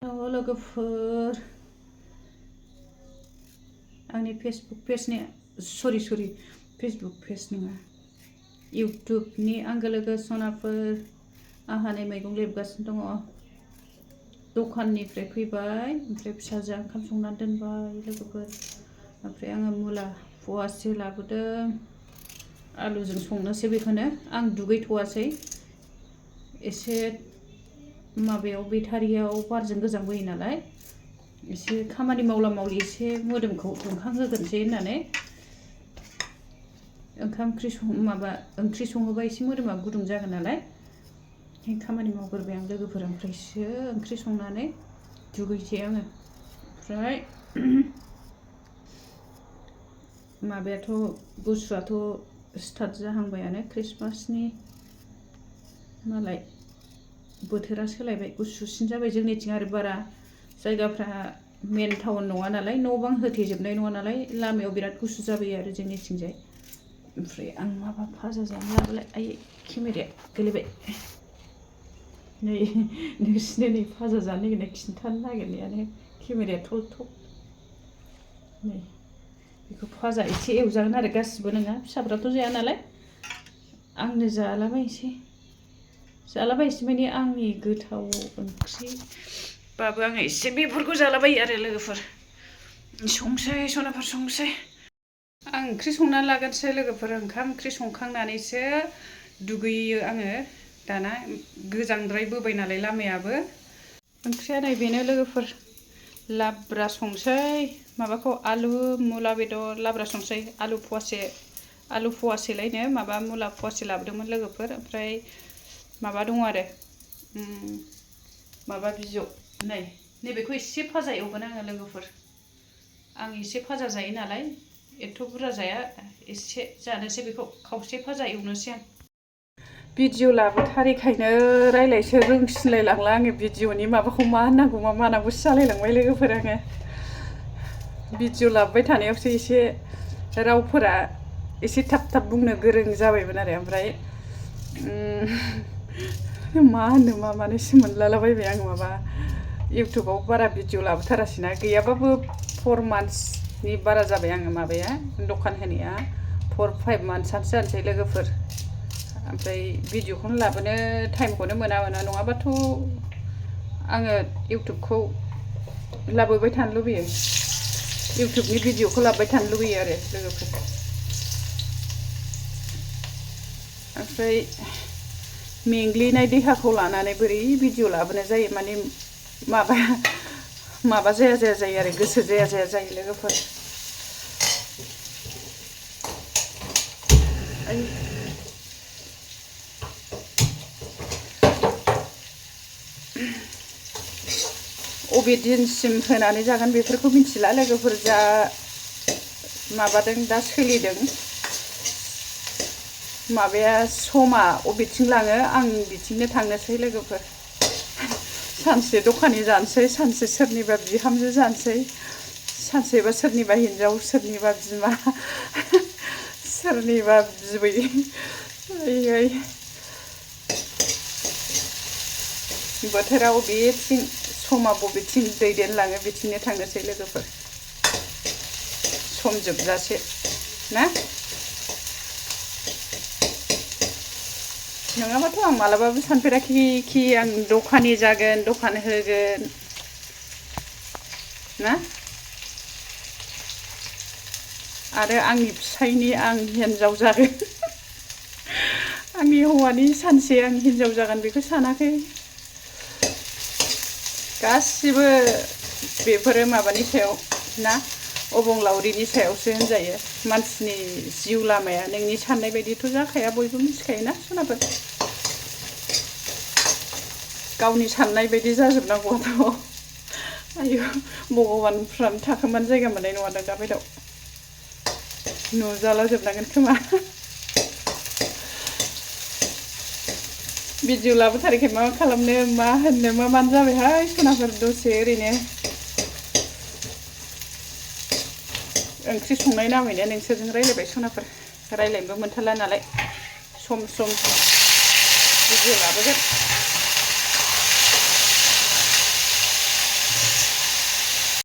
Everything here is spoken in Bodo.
लोगोफोर आंनि फेसबुक पेजनि सरि फेसबुक पेज नङा इउटुबनि आंगो लोगो सनाफोर आंहा नै मैगं लेबगासिनो दङ दखाननिफ्राय फैबाय ओमफ्राय फिसाजोआ ओंखाम संनानै दोनबाय लोगोफोर ओमफ्राय आङो मुला फवासे लाबोदों आलुजों संनोसै बेखौनो आं दुगैथ'वासै एसे माबायाव बेटारियाव बारजों गोजांबोयो नालाय एसे खामानि मावला मावलि एसे मोदोमखौ दुंखांहोग्रोनोसै होननानै ओंख्रि सङोबा एसे मोदोमा गुदुं जागोन नालाय खामानि मावग्रोबाय आं लोगोफोर ओमफ्रायसो ओंख्रि संनानै दुगैसै आङो ओमफ्राय माबायाथ' गुसुआथ' स्टार्ट जाहांबायानो क्रिसमासनि मालाय बोथोरा सोलायबाय गुसुसिन जाबाय जोंनिथिं आरो बारा जायगाफ्रा मेन टाउन नङा नालाय न' बां होथेजोबनाय नङा नालाय लामायाव बिराद गुसु जाबोयो आरो जोंनिथिंजाय ओमफ्राय आं माबा फाजा जानो लाबोलाय आइ केमेराया गोलैबाय नै नोंसिनो नै फाजा जानो नागिरनाय खिन्थानो नागिरनायानो केमेराया थल्थब नै बेखौ फाजा एसे एवजागोन आरो गासिबो नङा फिसाफ्राथ' जाया नालाय आंनो जालाबायसै माने आंनि गोथाव ओंख्रिबाबो आङो एसे बेफोरखौ जालाबायो आरो लोगोफोर संसै सनाफोर संसै आं ओंख्रि संनानै लागोनसै लोगोफोर ओंखाम ओंख्रि संखांनानैसो दुगैयो आङो दाना गोजांद्राय बोबाय नालाय लामायाबो ओंख्रिया नै बेनो लोगोफोर लाब्रा संसै माबाखौ आलु मुला बेदर लाब्रा संसै आलु फवासेलायनो माबा मुला फवासे लाबोदोंमोन लोगोफोर ओमफ्राय माबा दङ आरो माबा बिजौ नैबेखौ एसे फाजा एवगोन आङो लोगोफोर आं एसे फाजा जायो नालाय एथ' बुरजा जाया एसे जानोसै बेखौ खावसे फाजा एवनोसै आं भिडिअ लाबोथारिखायनो रायलायसो रोंसिनलायलांला आङो भिडिअनि माबाखौ मा होननांगौ मा मानांगौसो जालायलांबाय लोगोफोर आङो भिडिअ लाबोबाय थानायावसो एसे रावफोरा एसे थाब बुंनो गोरों जाबायमोन आरो ओमफ्राय मा होनो मा मानोसो मोनलालाबायबाय आं माबा इउटुबाव बारा भिडिअ लाबोथारासैना गैयाबाबो 4 मान्थसनि बारा जाबाय आङो माबाया दखान होनाया 4-5 मान्थसानो जानोसै लोगोफोर ओमफ्राय भिडिअखौनो लाबोनो टाइमखौनो मोना नङाबाथ' आङो इउटुबखौ लाबोबाय थानो लुबैयो इउटुबनि भिडिअखौ लाबोबाय थानो लुबैयो आरो लोगोफोर ओमफ्राय मेंग्लिनाय देहाखौ लानानै बोरै भिडिअ लाबोनाय जायो माने माबा जाया जायो आरो गोसो जाया जायो लोगोफोर अबे दिनसिम होनानै जागोन बेफोरखौ मिथिला लोगोफोर जा माबादों दा सोलिदों माबाया समा अबेथिं लाङो आं बिथिंनो थांनोसै लोगोफोर सानसे दखानि जानोसै सानसे सोरनिबा बिहामजो जानोसै सानसेबा सोरनिबा हिनजाव सोरनिबा बिमा सोरनिबा बिबै बोथोरा बबेथिं समा बबेथिं दैदेनलाङो बिथिंनो थांनोसै लोगोफोर सम जोबजासे ना नङाबाथ' आं मालाबाबो सानफेराखि आं दखानि जागोन दखान होगोन ना आरो आंनि फिसायनि आं हिनजाव जागोन आंनि हौवानि सानसे आं हिनजाव जागोन बेखौ सानाखै गासिबो बेफोरो माबानि सायाव ना अबंलावरिनि सायावसो होनजायो मानसिनि जिउ लामाया नोंनि साननाय बायदिथ' जाखाया बयबो मिथिखायोना सनाफोर गावनि साननाय बायदि जाजोबनांगौआथ' आयु भगबानफ्रानो थाखोमानो जायगा मोननाय नङा दा बायदाव नुजाला जोबनांगोन खोमा भिडिअ लाबोथारिखाय मा खालामनो मा होननो मा मानो जाबायहाय सनाफोर दसे ओरैनो ओंख्रि संनाय नामैनो नोंसोरजों रायलायबाय सनाफोर रायलायनोबो मोनथारला नालाय सम भिडिअ लाबोगोन